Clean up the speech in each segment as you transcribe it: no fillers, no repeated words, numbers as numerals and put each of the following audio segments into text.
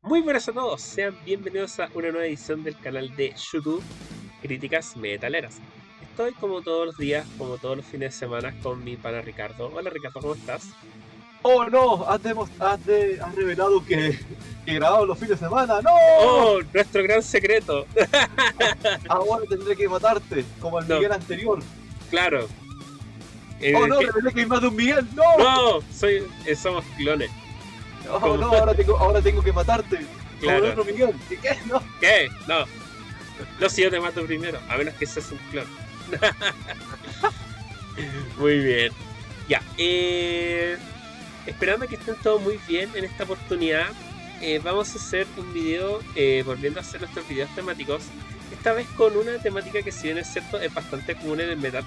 Muy buenas a todos, sean bienvenidos a una nueva edición del canal de YouTube Críticas Metaleras. Estoy como todos los días, como todos los fines de semana, con mi pana Ricardo. Hola Ricardo, ¿cómo estás? ¡Oh no! Has revelado que grabamos los fines de semana. ¡No! ¡Oh! Nuestro gran secreto. Ahora tendré que matarte, como el No, Miguel anterior. claro. ¡Oh no! ¿Qué? Revelé que hay más de un Miguel. ¡No! No, somos clones. ¡Oh Como- no! Ahora tengo que matarte. Como el Claro. otro Miguel. ¿Qué? ¡No! ¿Qué? No. No, si yo te mato primero, a menos que seas un clon. Muy bien. Ya, esperando que estén todos muy bien en esta oportunidad, vamos a hacer un video, volviendo a hacer nuestros videos temáticos, esta vez con una temática que si bien es cierto es bastante común en el metal,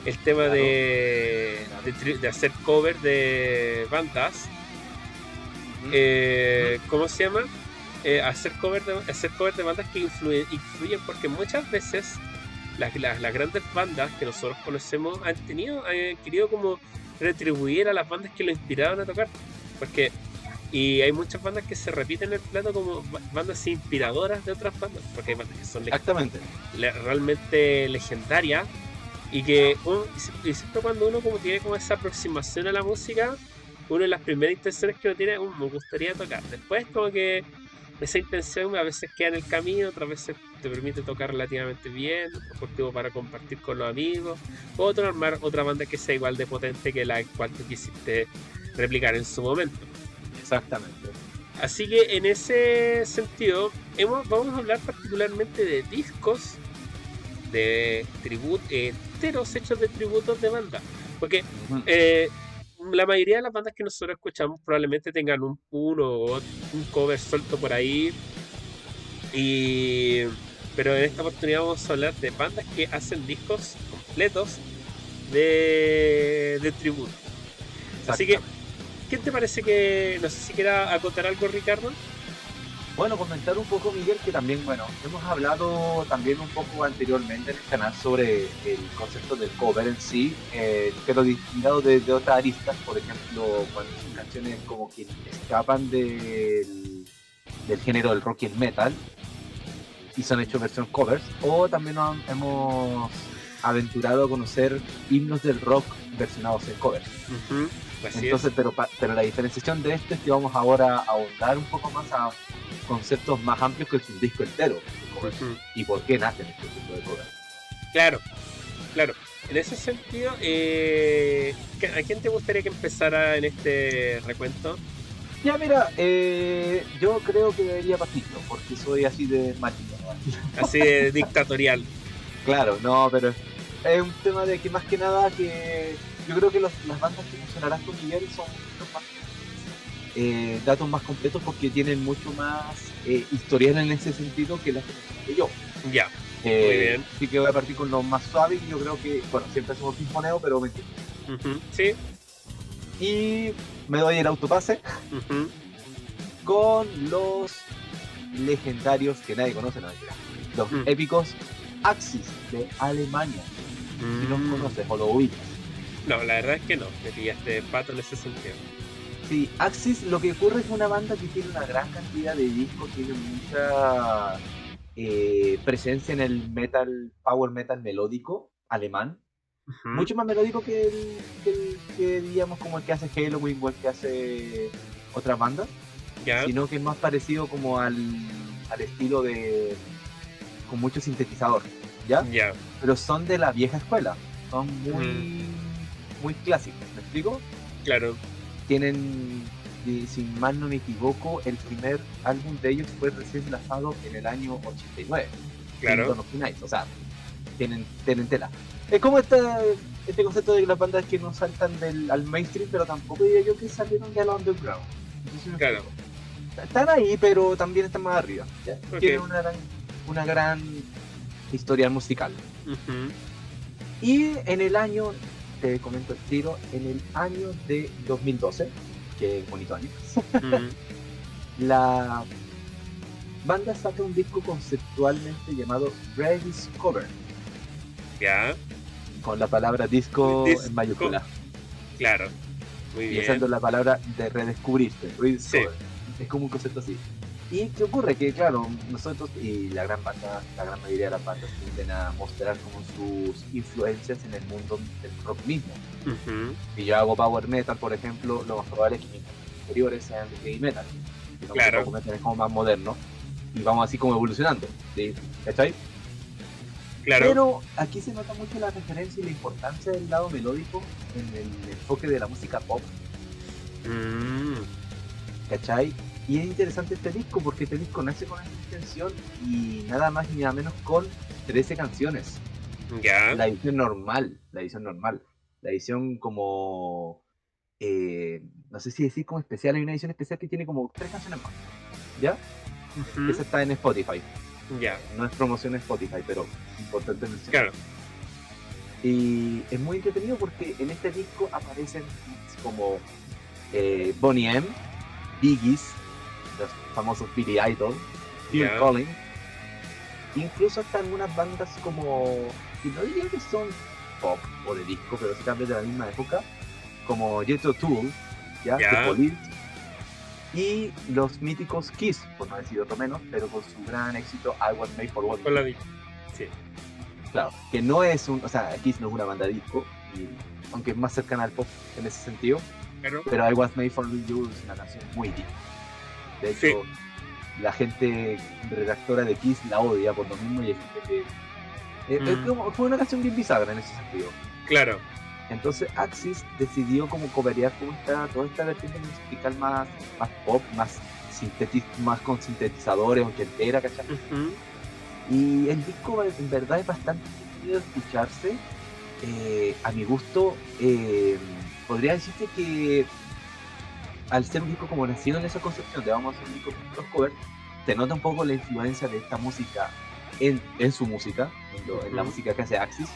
el tema Claro. de hacer cover de bandas, ¿cómo se llama? Hacer cover de bandas que influyen porque muchas veces las grandes bandas que nosotros conocemos han querido como retribuir a las bandas que lo inspiraron a tocar, porque y hay muchas bandas que se repiten el plato como bandas inspiradoras de otras bandas, porque hay bandas que son Exactamente. realmente legendarias y que y siempre cuando uno como tiene como esa aproximación a la música, una de las primeras intenciones que uno tiene, me gustaría tocar. Después como que esa intención a veces queda en el camino, otras veces te permite tocar relativamente bien, deportivo para compartir con los amigos, o otro armar otra banda que sea igual de potente que la cual tú quisiste replicar en su momento. Exactamente. Así que en ese sentido, vamos a hablar particularmente de discos de tributos, enteros hechos de tributos de banda. Porque la mayoría de las bandas que nosotros escuchamos probablemente tengan uno o un cover suelto por ahí. Y, pero en esta oportunidad vamos a hablar de bandas que hacen discos completos de tributo. Así que, ¿qué te parece que, no sé si quiera acotar algo Ricardo? Bueno, comentar un poco, Miguel, que también, bueno, hemos hablado también un poco anteriormente en el canal sobre el concepto del cover en sí, pero distinguido de otras aristas, por ejemplo, cuando son canciones como que escapan del género del rock y el metal y son hechos versión covers, o también hemos aventurado a conocer himnos del rock versionados en covers. Uh-huh, Entonces, pero la diferenciación de esto es que vamos ahora a ahondar un poco más a conceptos más amplios que es un disco entero de covers. uh-huh. Y por qué nacen este tipo de covers. Claro, claro. En ese sentido, ¿a quién te gustaría que empezara en este recuento? Ya mira, yo creo que debería Patito, porque soy así de machito, ¿no? Así de dictatorial. Claro, no, pero es un tema de que más que nada que yo creo que las bandas que mencionarás con Miguel son mucho más datos más completos porque tienen mucho más historial en ese sentido que las que mencioné yo. Ya, muy bien. Así que voy a partir con lo más suave y yo creo que, bueno, siempre hacemos pimponeo, pero me entiendo. Uh-huh, sí. Y me doy el autopase Uh-huh. con los legendarios que nadie conoce, no mentira. Los épicos Axis de Alemania. Si los conoces o lo ubicas. No, la verdad es que no. Me pillaste pato en ese sentido. Sí, Axis lo que ocurre es una banda que tiene una gran cantidad de discos, tiene mucha presencia en el metal, power metal melódico alemán. Uh-huh. Mucho más melódico que que digamos como el que hace Halloween o el que hace otras bandas. Ya. Sino que es más parecido como al estilo de con mucho sintetizador, ¿ya? Ya. Pero son de la vieja escuela, son muy clásicos, ¿me explico? Claro. Tienen, si mal no me equivoco, el primer álbum de ellos fue recién lanzado en el año 89. Claro. Kingdom of the Night, o sea, tienen tela. Es como este concepto de que las bandas que no saltan al mainstream, pero tampoco diría yo que salieron de al underground. Entonces, Claro. están ahí, pero también están más arriba. ¿Ya? Okay. Tienen una gran historia musical. Uh-huh. Y en el año, te comento el tiro, en el año de 2012, que es bonito año, Uh-huh. la banda saca un disco conceptualmente llamado Rediscover. Ya. Con la palabra disco en mayúscula. Claro. Muy bien. Y usando la palabra de redescubrirte, Rediscover. Sí. Es como un concepto así. ¿Y qué ocurre? Que claro, nosotros y la gran mayoría de las bandas tienden a mostrar como sus influencias en el mundo del rock mismo. Ujú, Si yo hago power metal, por ejemplo, lo más probable es que mis inferiores sean de heavy metal. Digamos que claro, power metal es como más moderno y vamos así como evolucionando, ¿sí? ¿Cachai? claro. Pero aquí se nota mucho la referencia y la importancia del lado melódico en el enfoque de la música pop, Mm, ¿cachai? Y es interesante este disco porque este disco nace con esa intención y nada más ni nada menos con 13 canciones. ya. La edición normal, la edición como, no sé si decir como especial, hay una edición especial que tiene como 3 canciones más, ¿ya? Ujú, Esa está en Spotify, ya, no es promoción en Spotify, pero importante mencionar. claro. Y es muy entretenido porque en este disco aparecen hits como Boney M, Biggies, los famosos Billy Idol, Phil Ya. Collins, incluso hasta algunas bandas como, que no diría que son pop o de disco, pero sí también de la misma época, como Jethro Tull, ¿ya? The Ya. Police, y los míticos Kiss, por no decir otro menos, pero con su gran éxito I Was Made for Loving Con la You. vi- Sí. Claro, que no es un, o sea, Kiss no es una banda disco, y, aunque es más cercana al pop en ese sentido, Claro. pero I Was Made for Loving You es una canción muy disco. De Sí. hecho, la gente redactora de Kiss la odia por lo mismo y hay gente que... Mm, fue una canción bien bisagra en ese sentido. claro. Entonces Axis decidió como coverear como toda esta vertiente musical más pop, más con sintetizadores, ochentera, ¿cachai? Ujú, Y el disco en verdad es bastante divertido de escucharse. A mi gusto, podría decirte que al ser un disco como nacido en esa concepción de vamos a hacer un disco con los covers, se nota un poco la influencia de esta música en su música, en la ujú, música que hace Axis,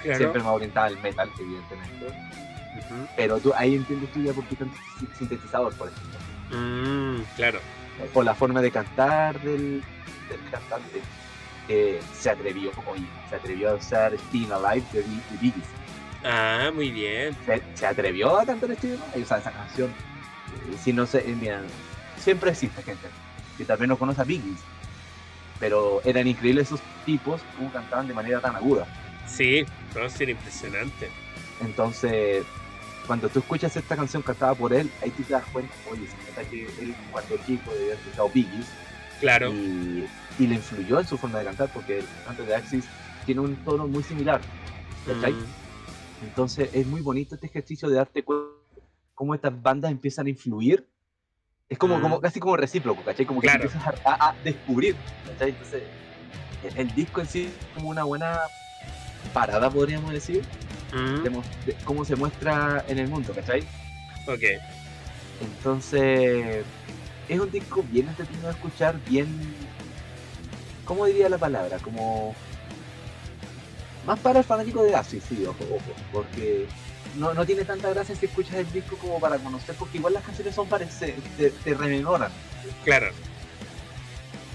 claro. siempre más orientada al metal, evidentemente. Ujú, Pero tú, ahí entiendes tú ya por qué tanto sintetizador, por ejemplo. claro. Por la forma de cantar del cantante. Se atrevió a usar Staying Alive de Biggie. Ah, muy bien. Se atrevió a cantar Staying Alive, o sea, esa canción. Si no sé, mira, siempre existe gente que tal vez no conoce a Biggie, pero eran increíbles esos tipos como cantaban de manera tan aguda. Sí, no, sí, era impresionante. Entonces, cuando tú escuchas esta canción cantada por él, ahí tú te das cuenta, oye, se nota que él cuando chico debía haber escuchado Biggie Claro. y le influyó en su forma de cantar porque el cantante de Axis tiene un tono muy similar, ¿cachai? Mm, Entonces es muy bonito este ejercicio de darte cuenta cómo estas bandas empiezan a influir. Es como mm, casi como recíproco, ¿cachai? Como que tú claro. empiezas a descubrir, ¿cachai? Entonces el disco en sí es como una buena parada, podríamos decir, Mm, de cómo se muestra en el mundo, ¿cachai? ok. Entonces es un disco bien entretenido de escuchar, bien, ¿cómo diría la palabra? Como más para el fanático de Axis, sí, ojo, porque no tiene tanta gracia si escuchas el disco como para conocer, porque igual las canciones son parecidas, te rememoran. Claro.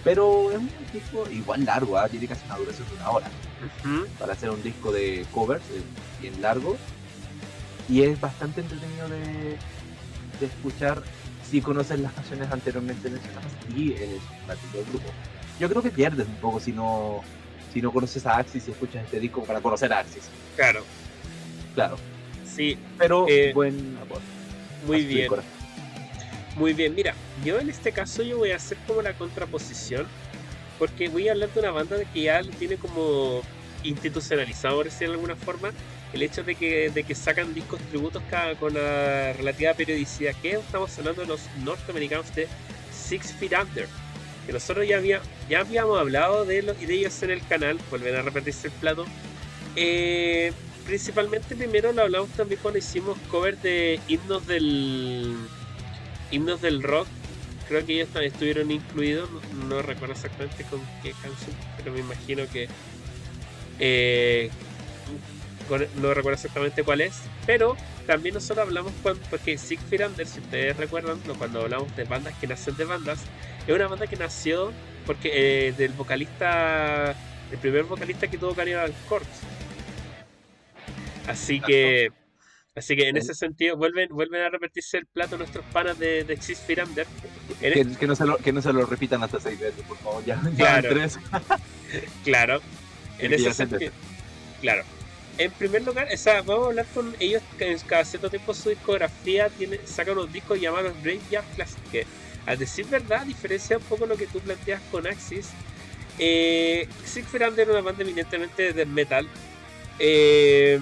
Pero es un disco igual largo, tiene casi una duración de 1 hora. Ujú, Para hacer un disco de covers, es bien largo. Y es bastante entretenido de escuchar si conoces las canciones anteriormente mencionadas y el fanático del grupo. Yo creo que pierdes un poco si no conoces a Axis y escuchas este disco para conocer a Axis. claro. Claro, Sí, pero eh, buen aporte. muy Así estoy bien. corazón. Muy bien. Mira, yo en este caso yo voy a hacer como la contraposición. Porque voy a hablar de una banda que ya tiene como institucionalizado, por decirlo de alguna forma, el hecho de que sacan discos tributos con la relativa periodicidad. Que estamos hablando de los norteamericanos de Six Feet Under. Que nosotros ya habíamos hablado de ellos en el canal, vuelven a repetirse el plato. Principalmente primero lo hablamos también cuando hicimos cover de himnos del rock. Creo que ellos también estuvieron incluidos, no recuerdo exactamente con qué canción, pero me imagino que eh, no recuerdo exactamente cuál es. Pero también nosotros hablamos porque Siegfried Anders, si ustedes recuerdan, cuando hablamos de bandas que nacen de bandas, es una banda que nació porque del vocalista, el primer vocalista que tuvo Cannibal Corpse. Así Exacto. que Así que en El- ese sentido vuelven a repetirse el plato nuestros panas de Six Feet Under. En Que no se lo repitan hasta 6 veces, por favor. Ya, ya van claro, 3. claro, en Que ese ya 6 sentido, veces. claro. En primer lugar, o sea, vamos a hablar con ellos que en cada cierto tiempo su discografía saca unos discos llamados Graveyard Classic, que al decir verdad, diferencia un poco lo que tú planteas con Axis. Siegfried Under era una banda eminentemente de death metal. eh,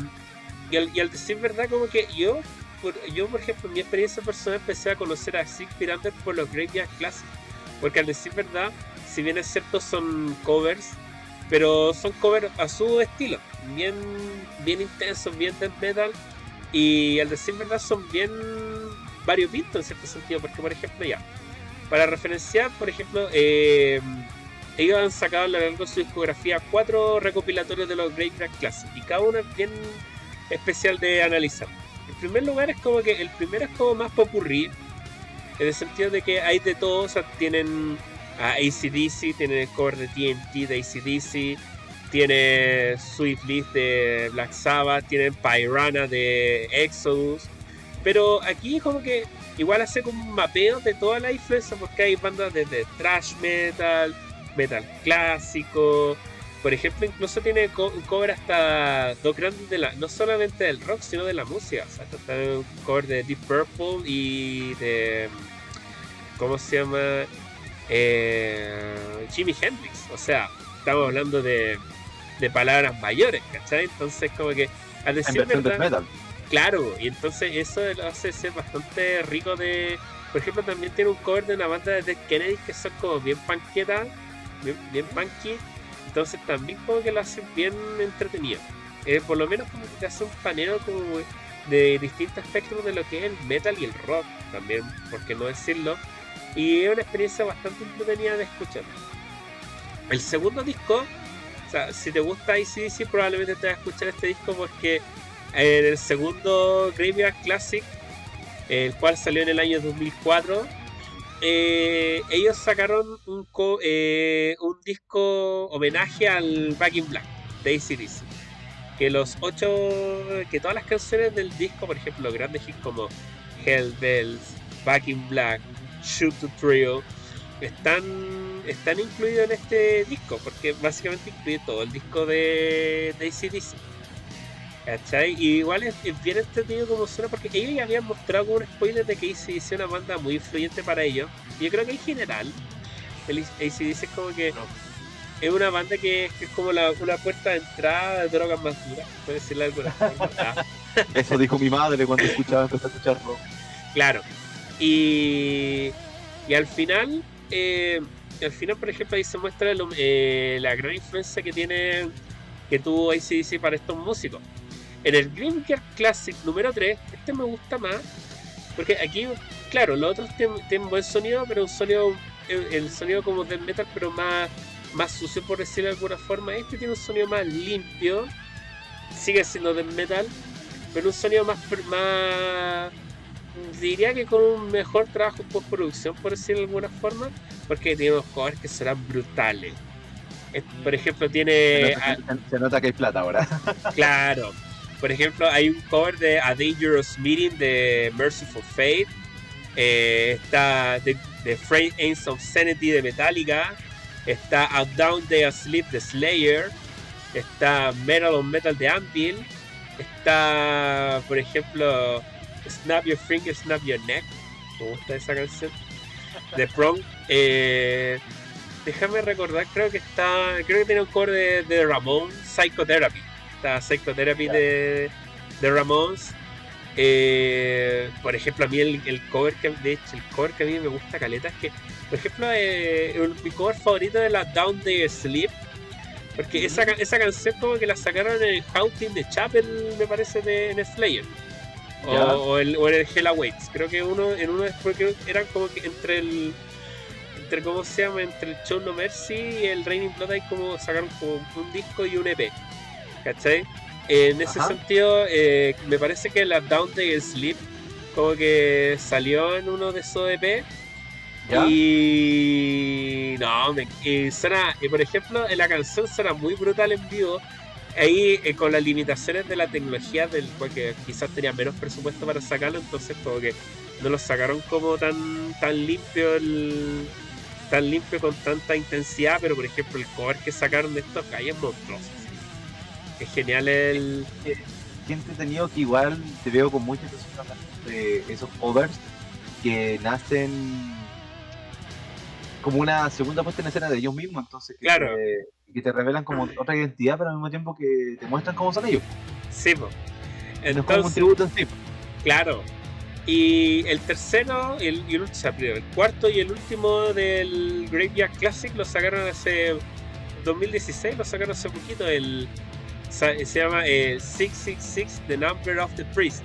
y al decir verdad, como que yo, por ejemplo, en mi experiencia personal empecé a conocer a Siegfried Under por los Graveyard Classic. Porque al decir verdad, si bien es cierto son covers, pero son covers a su estilo, bien, bien intensos, bien death metal. Y al decir verdad son bien variopintos en cierto sentido, porque por ejemplo ya, para referenciar, por ejemplo, ellos han sacado a lo largo de su discografía 4 recopilatorios de los Graveyard Classic y cada uno es bien especial de analizar. En primer lugar, es como que el primero es como más popurrí, en el sentido de que hay de todo, o sea, tienen a AC/DC, tienen el cover de TNT de AC/DC, tiene Swift Leaf de Black Sabbath, tienen Pyrana de Exodus, pero aquí como que igual hace como un mapeo de toda la influencia, porque hay bandas desde thrash metal, metal clásico, por ejemplo, incluso tiene un cover hasta dos grandes no solamente del rock, sino de la música. O sea, está un cover de Deep Purple y de, ¿cómo se llama? Jimi Hendrix. O sea, estamos hablando de palabras mayores, ¿cachai? Entonces, como que al decir En versión death verdad, metal. claro, y entonces eso lo hace ser bastante rico de... Por ejemplo, también tiene un cover de una banda de Dead Kennedy que son como bien panquetas, bien punky. Entonces también como que lo hacen bien entretenido. Por lo menos como que te hace un paneo como de distintos espectros de lo que es el metal y el rock también, por qué no decirlo. Y es una experiencia bastante entretenida de escuchar. El segundo disco, o sea, si te gusta AC/DC probablemente te vas a escuchar este disco porque en el segundo Graveyard Classic, el cual salió en el año 2004, ellos sacaron un disco homenaje al Back in Black de AC/DC. Que todas las canciones del disco, por ejemplo, grandes hits como Hell Bells, Back in Black, Shoot to Thrill, están incluidos en este disco, porque básicamente incluye todo el disco de AC/DC. ¿Cachai? Y igual es bien entretenido como suena, porque ellos ya habían mostrado como un spoiler de que AC/DC es una banda muy influyente para ellos. Y yo creo que en general, el AC/DC es como que es una banda que es como una puerta de entrada de drogas más duras, por decirlo de alguna forma. Eso dijo mi madre cuando empezó a escuchar rock. Claro. Y al final, por ejemplo, ahí se muestra la gran influencia que tuvo AC/DC para estos músicos. En el Graveyard Classic número 3, este me gusta más, porque aquí, claro, los otros tienen buen sonido, pero el sonido como death metal, pero más sucio, por decirlo de alguna forma. Este tiene un sonido más limpio, sigue siendo death metal, pero un sonido más diría que con un mejor trabajo en postproducción, por decirlo de alguna forma, porque tiene unos covers que serán brutales. Por ejemplo, tiene... Se nota que hay plata ahora. Claro. Por ejemplo, hay un cover de A Dangerous Meeting de Merciful Fate. Está The Frayed Aims of Sanity de Metallica. Está A Down Day Asleep de Slayer. Está Metal on Metal de Anvil. Está, por ejemplo, Snap Your Finger, Snap Your Neck. Me gusta esa canción. The Prong. Déjame recordar, creo que tiene un cover de Ramones, Psychotherapy. Está Psychotherapy de Ramones. Por ejemplo, a mí el cover que a mí me gusta caleta es que, por ejemplo, mi cover favorito es la Down Day Sleep, porque esa canción como que la sacaron en el Haunting de Chapel, me parece, en Slayer. O en el Hell Awaits. Creo que en uno porque eran como que entre ¿cómo se llama? Entre el Show No Mercy y el Raining Blood hay como sacaron como un disco y un EP. ¿Cachai? En ese sentido, me parece que la Down Day Sleep como que salió en uno de esos EP. ¿Ya? Y no, suena, por ejemplo, la canción suena muy brutal en vivo. Ahí con las limitaciones de la tecnología, del cual que quizás tenía menos presupuesto para sacarlo, entonces como que no lo sacaron como tan limpio tan limpio con tanta intensidad, pero por ejemplo el cover que sacaron de estos gallos es monstruoso. Sí. Es genial el. Qué entretenido que igual te veo con muchas personas hablando de esos covers que nacen como una segunda puesta en escena de ellos mismos, entonces Claro, que te revelan como otra identidad, pero al mismo tiempo que te muestran cómo son ellos. sí, po. Y no es como un Entonces, tributo en sí. claro. Y el tercero, o sea, el cuarto y el último del Graveyard Classic lo sacaron hace 2016, lo sacaron hace poquito. Se llama 666, The Number of the Priest.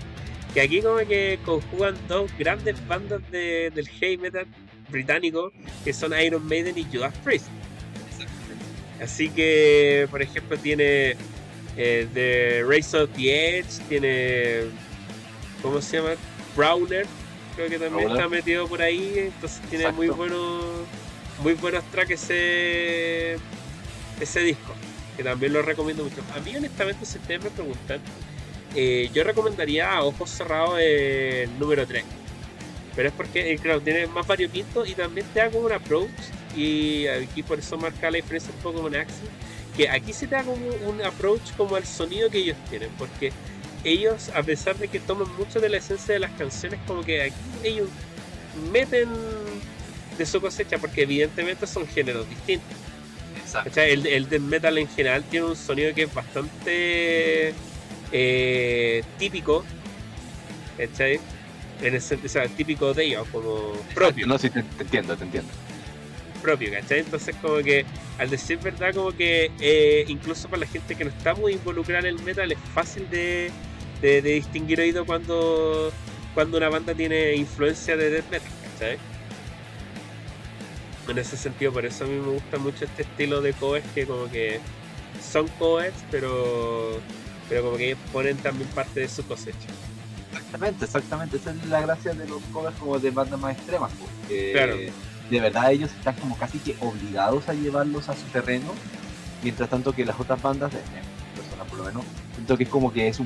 Que aquí como que conjugan dos grandes bandas del heavy metal británico, que son Iron Maiden y Judas Priest. Así que, por ejemplo, tiene The Race of the Edge, tiene, ¿cómo se llama? Brawler, creo que también está metido por ahí, entonces tiene muy buenos tracks ese disco, que también lo recomiendo mucho. A mí honestamente, si ustedes me preguntan, yo recomendaría a ojos cerrados el número 3, pero es porque claro, tiene más variopinto y también te da como un approach, y aquí por eso marca la diferencia un poco con Axel, que aquí se te da como un approach como al sonido que ellos tienen, porque ellos, a pesar de que toman mucho de la esencia de las canciones, como que aquí ellos meten de su cosecha, porque evidentemente son géneros distintos. Exacto. El death metal en general tiene un sonido que es bastante típico, ¿cachai? En el sentido, o sea, típico de ellos, como propio. No, sí, te entiendo. Propio, ¿cachai? Entonces como que, al decir verdad, como que incluso para la gente que no está muy involucrada en el metal, es fácil de distinguir oído cuando una banda tiene influencia de death metal, ¿cachai? En ese sentido, por eso a mí me gusta mucho este estilo de covers, que como que son covers, pero como que ellos ponen también parte de su cosecha. Exactamente, esa es la gracia de los covers como de bandas más extremas, porque claro, de verdad ellos están como casi que obligados a llevarlos a su terreno, mientras tanto que las otras bandas, de personas por lo menos, siento que es como que es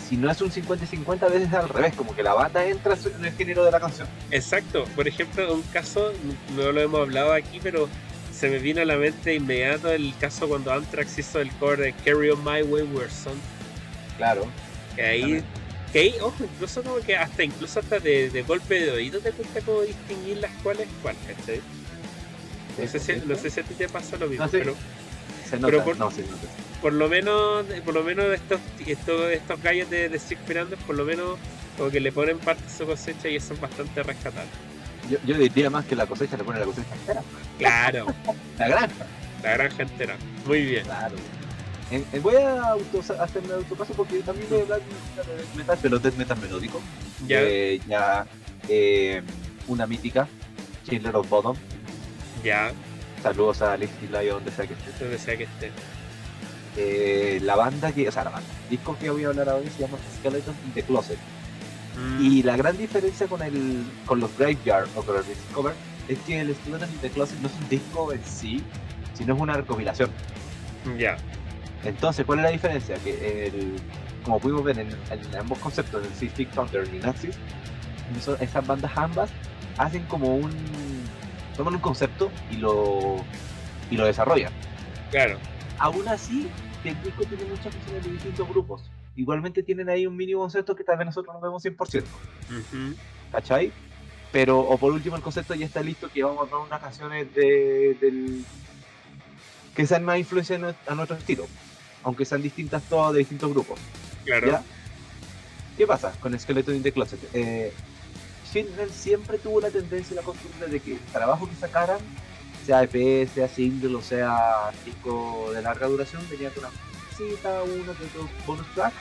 si no es un 50-50, a veces es al revés, como que la banda entra en el género de la canción. Exacto. Por ejemplo, un caso, no lo hemos hablado aquí, pero se me vino a la mente de inmediato el caso cuando Anthrax hizo el cover de Carry On My Wayward Son. Claro. Que ahí, ojo, incluso como que incluso hasta de golpe de oído te cuesta como distinguir las cuales cuál, ¿cachai? No sé si a ti te pasa lo mismo, pero se nota, por lo menos estos gallos de Sick Miranda, por lo menos como que le ponen parte de su cosecha, y eso es bastante rescatable. Yo diría más que la cosecha le pone la cosecha entera. Claro. La granja entera. Muy bien. Claro. Voy a hacerme autopaso porque también voy a hablar de death metal, pero death metal melódico. Ya. Una mítica, Children of Bodom. Ya. Saludos a Alexis Lyon, donde sea que esté. La banda el disco que voy a hablar ahora se llama Skeleton in the Closet. Y la gran diferencia con los Graveyard o con el Discover es que el Skeleton in the Closet no es un disco en sí, sino es una recopilación. Ya. Entonces, ¿cuál es la diferencia? Que como pudimos ver en ambos conceptos, en Six Feet Under y Nazis, esas bandas ambas hacen como toman un concepto y lo desarrollan. Claro. Aún así, el disco tiene muchas canciones de distintos grupos. Igualmente tienen ahí un mini concepto que tal vez nosotros no vemos 100%. ¿Cachai? Pero, o por último, el concepto ya está listo, que vamos a dar unas canciones que sean más influencia a nuestro estilo, aunque sean distintas todas de distintos grupos. Claro. ¿Ya? ¿Qué pasa con Skeleton in the Closet? Children siempre tuvo la tendencia y la costumbre de que el trabajo que sacaran, sea EP, sea single o sea disco de larga duración, tenía una cita, uno que otro bonus track,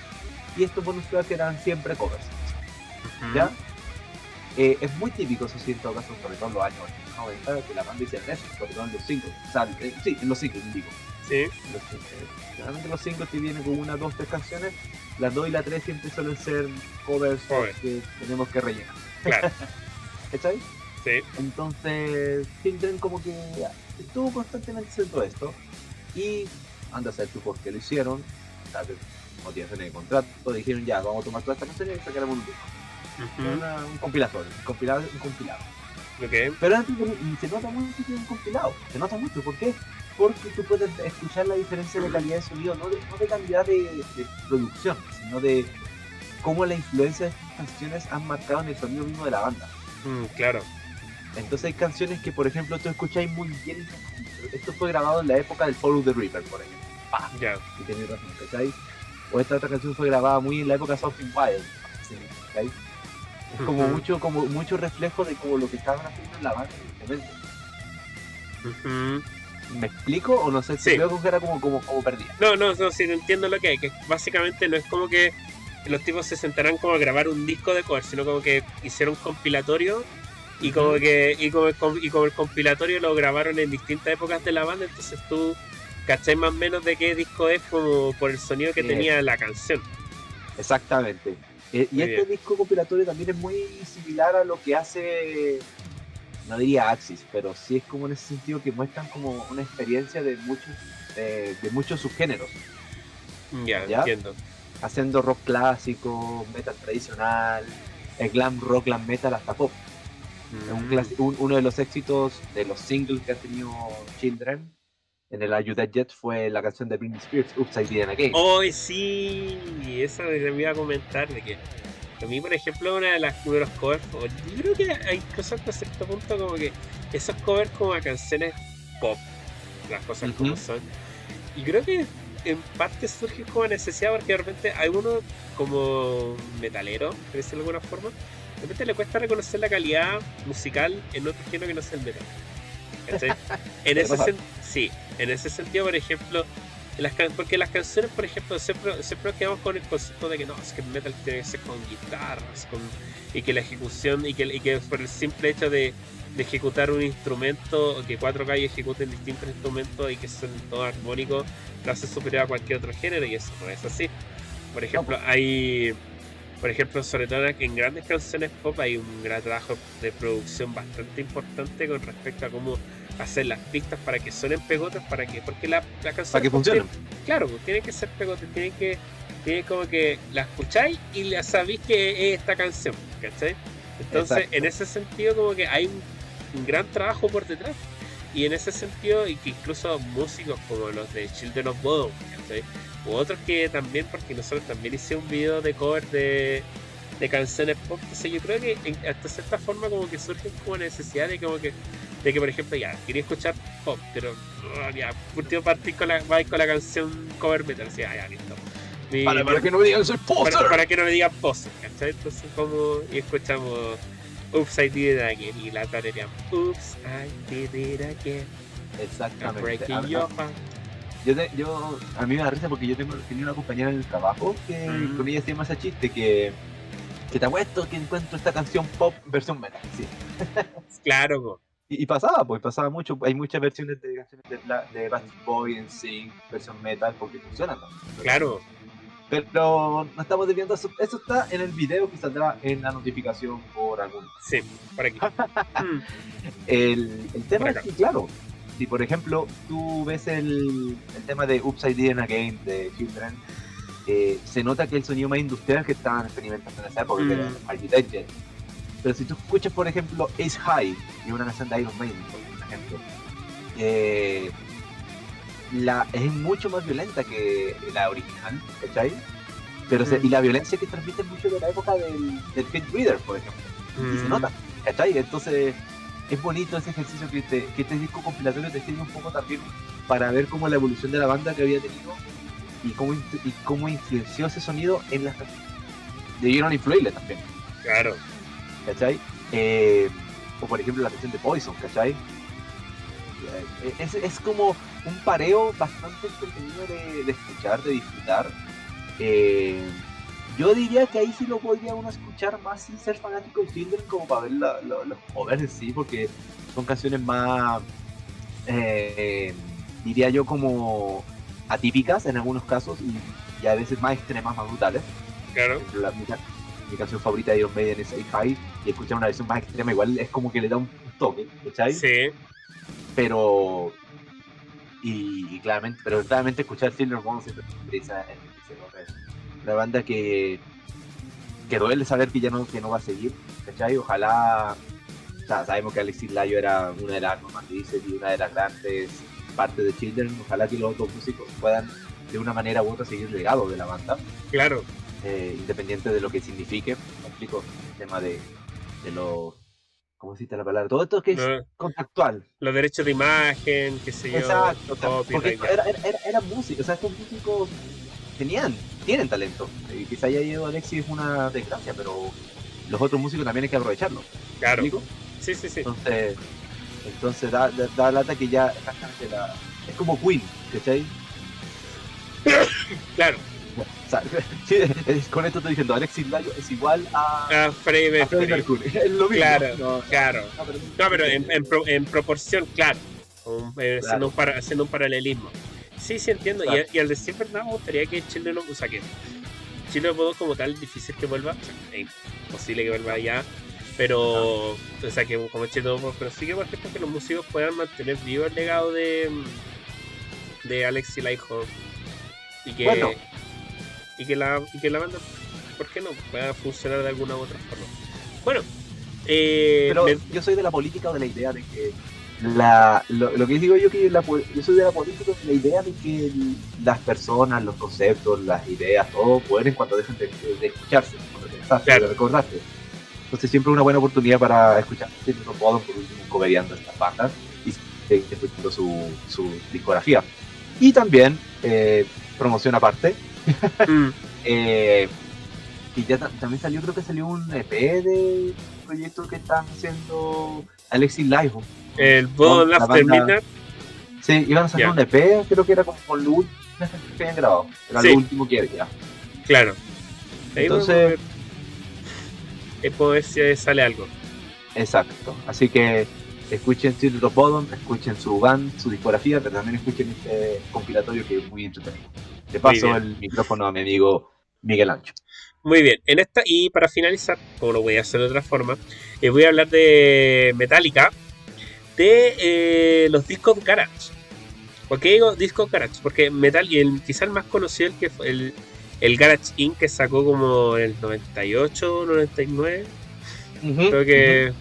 y estos bonus tracks eran siempre covers. ¿Ya? Es muy típico, eso sí, en todo caso, sobre todo en los años 90, que la banda hiciera eso, sobre todo en los singles. O sea, sí, en los singles, digo. Sí. Generalmente los singles que vienen con 1, 2, 3 canciones, las 2 y la 3 siempre suelen ser covers que tenemos que rellenar. Claro. ¿Estáis? Sí. Entonces, Children como que estuvo constantemente haciendo esto, y anda a ser tú por qué lo hicieron, tal vez motivaciones de contrato, dijeron ya, vamos a tomar todas estas canciones y sacaremos un disco. Ujú. Un compilatorio, un compilado. Ok. Pero y se nota mucho que es un compilado, se nota mucho, ¿por qué? Porque tú puedes escuchar la diferencia de calidad de sonido, no de calidad de producción, sino de cómo la influencia de estas canciones han marcado en el sonido mismo de la banda. Claro. Entonces hay canciones que, por ejemplo, tú escucháis muy bien. Esto fue grabado en la época del Follow the Reaper, por ejemplo. ¡Pah! Ya. Y tenéis razón, ¿cachai? O esta otra canción fue grabada muy en la época de Something Wild, ¿cachai? Es Ujú, como mucho reflejo de como lo que estaban haciendo en la banda en ese momento. ujú. ¿Me explico? O no sé, te Sí. veo con cara como perdida. No, no, no, sí, entiendo lo que hay. Que básicamente no es como que los tipos se sentarán como a grabar un disco de cover, sino como que hicieron un compilatorio y como Ujú. que y como el compilatorio lo grabaron en distintas épocas de la banda, entonces tú cachai más o menos de qué disco es como por el sonido que tenía Eso, la canción. exactamente. Y Muy este bien. disco compilatorio también es muy similar a lo que hace, no diría Axis, pero sí es como en ese sentido que muestran como una experiencia de muchos subgéneros, Ya, ¿ya? entiendo. Haciendo rock clásico, metal tradicional, el glam rock, glam metal hasta pop. Es Mm. uno de los éxitos de los singles que ha tenido Children en el Are You Dead Yet fue la canción de Britney Spears, Upside Down Again. Hoy sí, esa me iba a comentar de que a mí, por ejemplo, uno de los covers, yo creo que hay incluso hasta cierto punto como que esos covers como a canciones pop, las cosas como Ujú. son. Y creo que en parte surge como necesidad porque de repente a uno como metalero, por decirlo de alguna forma, de repente le cuesta reconocer la calidad musical en otro género que no sea el metal. ¿Cachai? Puede pasar. Sí, en ese sentido, por ejemplo, porque las canciones, por ejemplo, siempre nos quedamos con el concepto de que no, es que el metal tiene que ser con guitarras, y que la ejecución, y que por el simple hecho de ejecutar un instrumento, o que cuatro gallos ejecuten distintos instrumentos y que son todos armónicos, lo hace superior a cualquier otro género, y eso no es así. Por No, ejemplo, pues, sobre todo en grandes canciones pop hay un gran trabajo de producción bastante importante con respecto a cómo hacer las pistas para que suenen pegotes, porque la para canción que pop tiene, funcionen. claro, pues, tiene que ser pegotes, tiene como que la escucháis y la sabéis que es esta canción, ¿cachai? Entonces, en Exacto. ese sentido, como que hay un gran trabajo por detrás. Y en ese sentido, y que incluso músicos como los de Children of Bodom, ¿cachai? U otros que también, porque nosotros también hicimos un video de cover de canciones pop, entonces yo creo que hasta cierta forma como que surge como necesidad de que por ejemplo ya, quería escuchar pop, pero ya, por último partir vais con la canción cover metal, así, ya, listo. Para que no me digan soy poser. Para que no me digan poser, ¿cachai? Entonces como, y escuchamos Oops, I did it again, y la tarareamos, Oops, I did it again, I'm Exactamente. breaking your heart. A mí me da risa porque tenía una compañera en el trabajo que Mm, con ella hacía más ese chiste que te apuesto que encuentro esta canción pop versión metal. Sí. claro, po, Y pasaba, pues pasaba mucho. Hay muchas versiones de canciones de Backstreet Boy en sí, versión metal, porque funcionan también, ¿verdad? claro, Pero no estamos desviando eso. Eso está en el video que saldrá en la notificación por algún. sí, por aquí. Mm, El por tema es acá. que, claro, si por ejemplo tú ves el tema de Upside Down Again de Children, se nota que el sonido más industrial que estaban experimentando en esa época, que era Mm, Architecture. Pero si tú escuchas, por ejemplo, Ace High, que es una canción de Iron Maiden, por ejemplo, eh, es mucho más violenta que la original, ¿cachai? Y la violencia que transmite es mucho de la época del Pit Reader, por ejemplo. Y se mm, nota, ¿cachai? Entonces es bonito ese ejercicio que este disco compilatorio te sirve un poco también para ver cómo la evolución de la banda que había tenido y cómo influenció ese sonido en las canciones. Debieron influirle también, claro. ¿cachai? O por ejemplo la canción de Poison, ¿cachai? Es como un pareo bastante entretenido de escuchar, de disfrutar. Eh, yo diría que ahí sí lo podría uno escuchar más sin ser fanático de Children, como para ver los covers en sí, porque son canciones más, eh, diría yo, como atípicas en algunos casos y a veces más extremas, más brutales. Por Claro, ejemplo, mi canción favorita de Iron Maiden es Ace High, y escuchar una versión más extrema igual es como que le da un toque, ¿cachai? sí. Pero claramente escuchar Children of Bodom siempre esa una banda que que duele saber que que no va a seguir, ¿cachai? Ojalá, o sea, sabemos que Alexis Layo era una de las matrices y una de las grandes partes de Children, ojalá que los otros músicos puedan de una manera u otra seguir el legado de la banda. Claro. Independiente de lo que signifique, me explico, el tema de los, ¿cómo deciste la palabra? Todo esto que es contractual. Los derechos de imagen, qué sé yo. Exacto, porque era música, o sea, estos músicos tienen talento. Y quizá haya ido Alexis es una desgracia, pero los otros músicos también hay que aprovecharlo. Claro. ¿Me explico? Sí. Entonces da lata que ya exactamente es como Queen, ¿cachai? Claro. O sea, con esto estoy diciendo, Alexis Layo es igual a Freddie Mercury. Es lo mismo. Claro. No, pero en proporción, claro. Haciendo un paralelismo. Sí, entiendo. Claro. Y al decir verdad, me gustaría que Chile no. O sea, que Chile como tal, difícil que vuelva. O sea, es imposible que vuelva allá. Pero, o sea, que como Chile no. Pero sí que, por ejemplo, que los músicos puedan mantener vivo el legado de Alexis Laiho. Y que la banda, ¿por qué no? Pueda funcionar de alguna u otra forma. Bueno, pero yo soy de la política o de la idea de que lo que digo yo yo soy de la política de la idea de que las personas, los conceptos, las ideas, todo mueren cuando dejan de escucharse, cuando pensarse, de recordarse. Entonces siempre es una buena oportunidad para escuchar no puedo por último coveriando estas bandas y seguir escuchando su discografía. Y también promoción aparte. Y ya también creo que salió un EP de proyecto que están haciendo Alexis Laiho. El Blood After Midnight. Sí, iban a sacar un EP, creo que era como con lo último que habían grabado. Era lo último que había. Claro. Entonces, puedo ver si sale algo. Exacto. Así que escuchen Children of Bodom, escuchen su band, su discografía, pero también escuchen este compilatorio que es muy entretenido. Le paso el micrófono a mi amigo Miguel Ancho. Muy bien, y para finalizar, como lo voy a hacer de otra forma, voy a hablar de Metallica, de los discos Garage. ¿Por qué digo discos Garage? Porque quizá el más conocido, el que fue el Garage Inc., que sacó como en el 98, 99,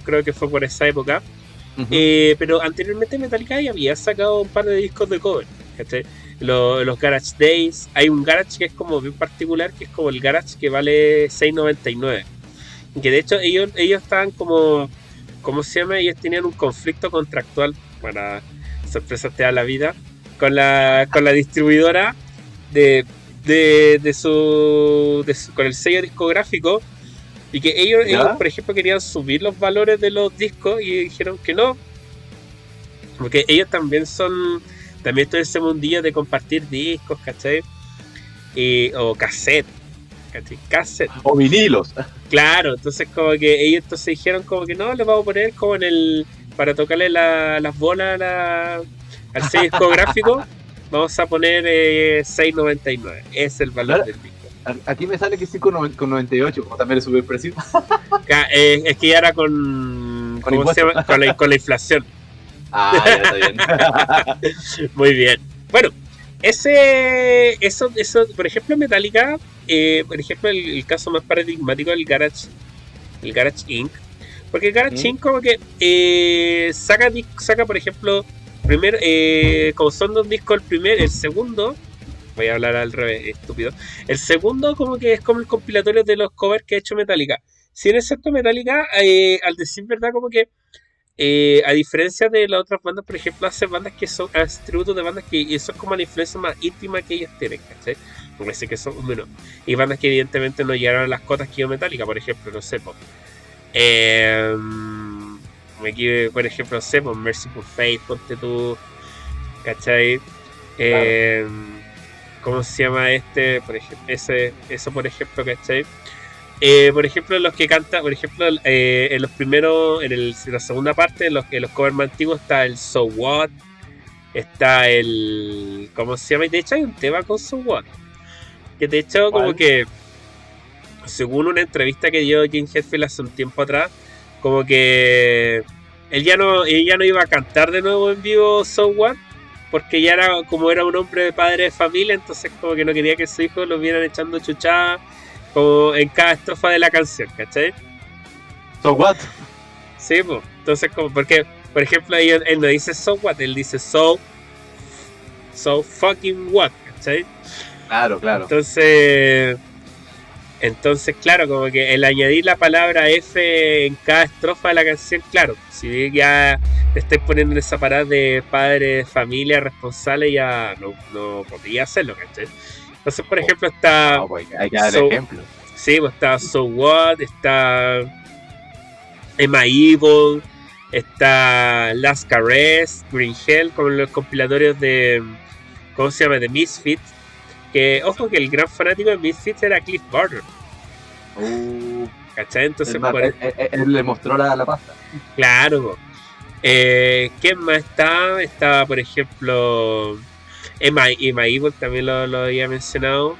creo que fue por esa época. Pero anteriormente Metallica ya había sacado un par de discos de cover, ¿cachai? Los Garage Days. Hay un Garage que es como bien particular, que es como el Garage que vale $6.99, que de hecho ellos estaban como, ¿cómo se llama? Ellos tenían un conflicto contractual, para sorpresa te da la vida, con la distribuidora con el sello discográfico, y que ellos, por ejemplo, querían subir los valores de los discos y dijeron que no, porque ellos también todo ese mundillo de compartir discos, ¿cachai? O cassette, ¿cachai? Cassette. O vinilos. Claro, entonces como que ellos dijeron como que no, les vamos a poner como para tocarle las bolas al sello discográfico, vamos a poner $6.99, es el valor del disco. Aquí me sale que sí con 98, como también le sube el precio. Es que ya era con la inflación. Ya está bien. Muy bien. Bueno, eso, por ejemplo, Metallica, por ejemplo, el caso más paradigmático del Garage Inc. Porque el Garage Inc. como que saca, por ejemplo, primero, como son dos discos, el segundo, voy a hablar al revés, estúpido. El segundo como que es como el compilatorio de los covers que ha hecho Metallica. Si en excepto Metallica, al decir verdad, como que a diferencia de las otras bandas, por ejemplo, hace bandas que son tributos de bandas que eso es como la influencia más íntima que ellos tienen, ¿cachai? Me parece que son menos. Y bandas que evidentemente no llegaron a las cotas que dio Metallica, por ejemplo, no sé, por ejemplo, no sé, por Mercyful Fate, ponte tú, ¿cachai? Claro. ¿Cómo se llama por ejemplo? Eso, por ejemplo, ¿cachai? Por ejemplo, los que cantan, por ejemplo, en los primeros, en la segunda parte, en los covers más antiguos está el So What, está el, ¿cómo se llama? Y de hecho hay un tema con So What, que de hecho como que, según una entrevista que dio Jim Hetfield hace un tiempo atrás, como que él ya no iba a cantar de nuevo en vivo So What, porque ya era un hombre de padre de familia, entonces como que no quería que su hijo lo vieran echando chuchada como en cada estrofa de la canción, ¿cachai? So what? Sí, pues. Entonces, como, porque, por ejemplo, él no dice so what, él dice so fucking what, ¿cachai? Claro. Entonces, claro, como que el añadir la palabra F en cada estrofa de la canción, claro, si ya te estáis poniendo en esa parada de padre, familia, responsable, ya no podría hacerlo, ¿cachai? Entonces, por ejemplo, está... No, pues hay que dar ejemplo. Sí, pues está So What, está Emma Evil, está Last Caress, Green Hell, con los compilatorios de... ¿Cómo se llama? De Misfits. Que, ojo, que el gran fanático de Misfits era Cliff Barker. ¿Cachai? Entonces, él le mostró la pasta. Claro. ¿Quién más está? Está, por ejemplo, Emma Evil, también lo había mencionado.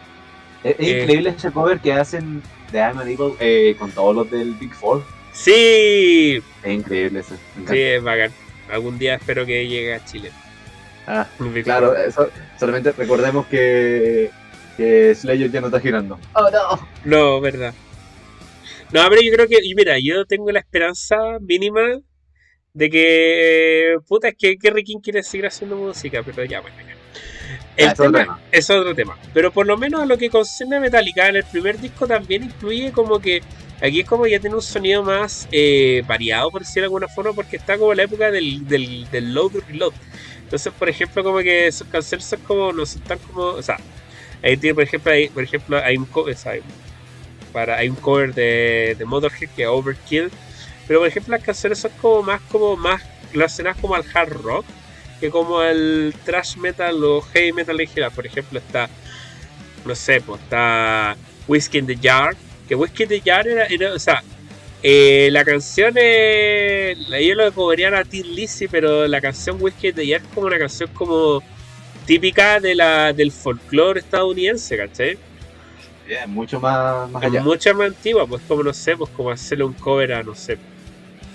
Es increíble ese cover que hacen de Emma Evil con todos los del Big Four. Sí. Es increíble eso. Sí, es bacán. Algún día espero que llegue a Chile. Claro, solamente recordemos que Slayer ya no está girando. Oh, no. No, verdad. No, pero yo creo que, y mira, yo tengo la esperanza mínima de que, puta, es que Kerry King quiere seguir haciendo música, pero ya, bueno, ya. El tema es otro tema. Pero por lo menos a lo que concierne a Metallica, en el primer disco también incluye como que aquí es como ya tiene un sonido más variado, por decirlo de alguna forma, porque está como la época del load y reload. Entonces, por ejemplo, como que sus canciones son como, no son tan como, o sea, ahí tiene, por ejemplo, hay un cover, hay un cover de Motorhead que es Overkill, pero por ejemplo las canciones son como más relacionadas como al hard rock que como al thrash metal o heavy metal en general. Por ejemplo está, no sé, pues está Whiskey in the Jar, que Whiskey in the Jar era o sea, la canción ellos lo cobrarían a Tin Lizzy, pero la canción Whiskey in the Jar es como una canción como típica del folclore estadounidense, ¿cachai? Yeah, mucho más allá. Mucha más antigua, pues como no sé, pues como hacerle un cover a, no sé,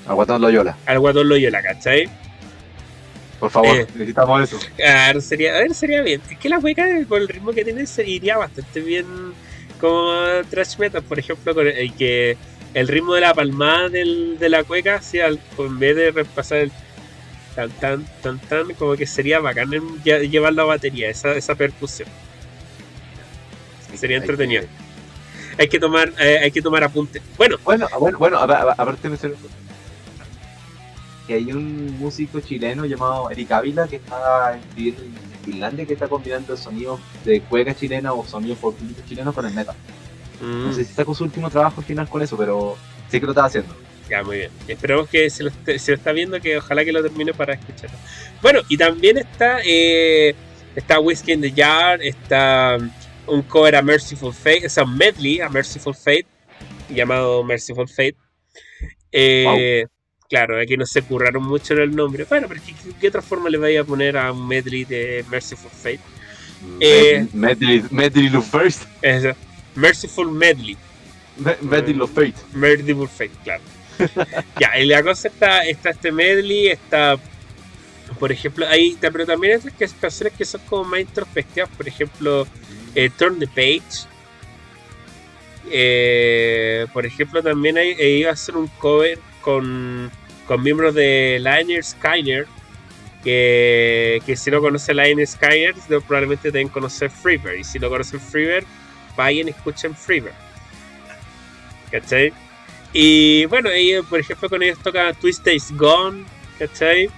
al Guatón Loyola. Al Guatón Loyola, ¿cachai? Por favor, necesitamos eso. Claro, sería bien. Es que la hueca, por el ritmo que tiene, iría bastante bien como thrash metal, por ejemplo, con que el ritmo de la palmada de la cueca, si en vez de repasar el tan, como que sería bacán llevar la batería, esa percusión. Sería entretenido. Hay que tomar apuntes. Bueno, aparte de eso, que hay un músico chileno llamado Eric Ávila que está viviendo en Finlandia, que está combinando sonidos de cueca chilena o sonidos folclóricos chilenos con el metal. No sé si está con su último trabajo final con eso, pero sí que lo está haciendo. Ya, muy bien. Esperamos que se lo está viendo, que ojalá que lo termine para escucharlo. Bueno, y también está Whiskey in the Jar, está un cover a Merciful Fate, o sea, un medley a Merciful Fate, llamado Merciful Fate. Wow. Claro, aquí no se curraron mucho en el nombre. Bueno, pero ¿qué otra forma le vaya a poner a un medley de Merciful Fate? Medley Love First. Eso. Merciful Medley. Medley Love Fate. Merciful Fate, claro. Ya, y la cosa está este medley, está, por ejemplo, pero también hay otras canciones que son como más introspectivas, por ejemplo, Turn the Page. Por ejemplo, también iba a hacer un cover con miembros de Lynyrd Skynyrd, que si no conoce Lynyrd Skynyrd probablemente deben conocer Freebird, y si no conocen Freebird, vayan y escuchen Freebird, ¿cachai? Y bueno, ellos, por ejemplo, con ellos toca Twist Is Gone, ¿cachai?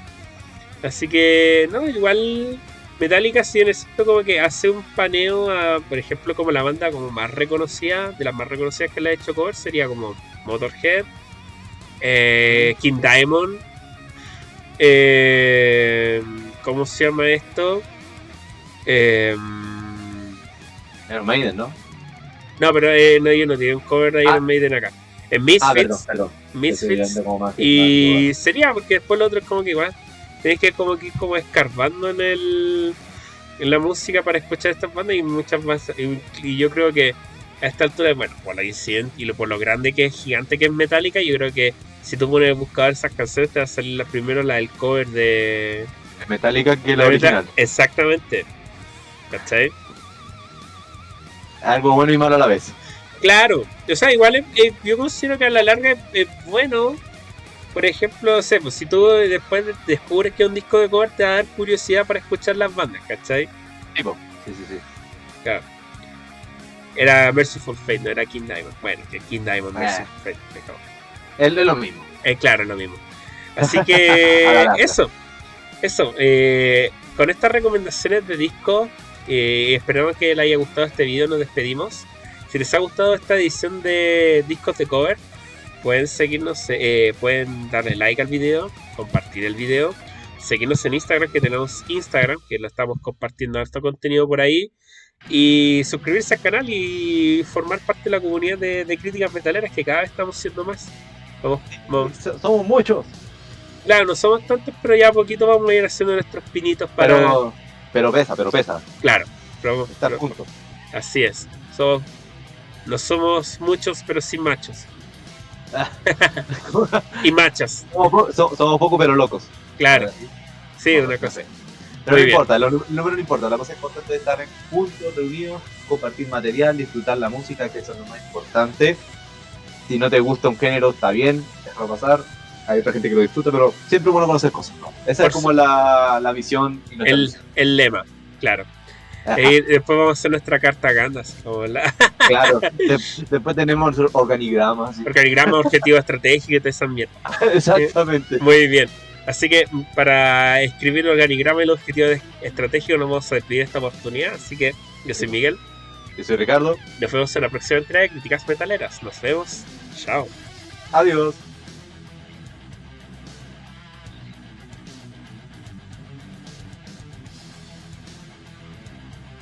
Así que, no, igual Metallica sí necesito como que hace un paneo a, por ejemplo, como la banda como más reconocida, de las más reconocidas que le ha hecho cover, sería como Motorhead, King Diamond, ¿cómo se llama esto? Iron Maiden, ¿no? No, pero no, ellos no tienen un cover de Iron Maiden acá. En Misfits. Misfits. Y sería, porque después lo otro es como que igual tienes que como escarbando en la música para escuchar estas bandas, y muchas más. Y yo creo que a esta altura, bueno, por la Incident y por lo grande que es, gigante que es Metallica, yo creo que si tú pones a buscar esas canciones, te va a salir primero la del cover de Metallica que la original. Exactamente. ¿Cachai? Algo bueno y malo a la vez. Claro, o sea, igual yo considero que a la larga es bueno. Por ejemplo, no sé, pues si tú después descubres que es un disco de cover, te va a dar curiosidad para escuchar las bandas, ¿cachai? Sí. Claro. Era Merciful Fate, no era King Diamond. Bueno, que King Diamond, Merciful Fate, me cago. Es lo mismo. Claro, lo mismo. Así que eso. Con estas recomendaciones de discos, esperamos que les haya gustado este video. Nos despedimos. Si les ha gustado esta edición de discos de cover, pueden seguirnos, pueden darle like al video, compartir el video, seguirnos en Instagram, que tenemos Instagram, que lo estamos compartiendo harto contenido por ahí, y suscribirse al canal y formar parte de la comunidad de críticas metaleras, que cada vez estamos siendo más. Somos muchos. Claro, no somos tantos, pero ya a poquito vamos a ir haciendo nuestros pinitos para... Pero pesa. Claro. Estar juntos. Así es. No somos muchos, pero sí machos. Y machas. Somos pocos, pero locos. Claro. Sí, una cosa. Pero no importa, el número no importa. La cosa importante es estar juntos, reunidos, compartir material, disfrutar la música, que eso es lo más importante. Si no te gusta un género, está bien, déjalo pasar. Hay otra gente que lo disfruta, pero siempre es bueno conocer cosas, ¿no? Esa es como la misión. Y el lema, claro. Y después vamos a hacer nuestra carta Gandas. Claro, después tenemos organigramas. Organigrama, objetivo estratégico y toda esa mierda. Exactamente. Muy bien. Así que para escribir el organigrama y el objetivo estratégico nos vamos a despedir esta oportunidad. Así que yo soy Miguel. Yo soy Ricardo. Nos vemos en la próxima entrega de Críticas Metaleras. Nos vemos. Chao. Adiós.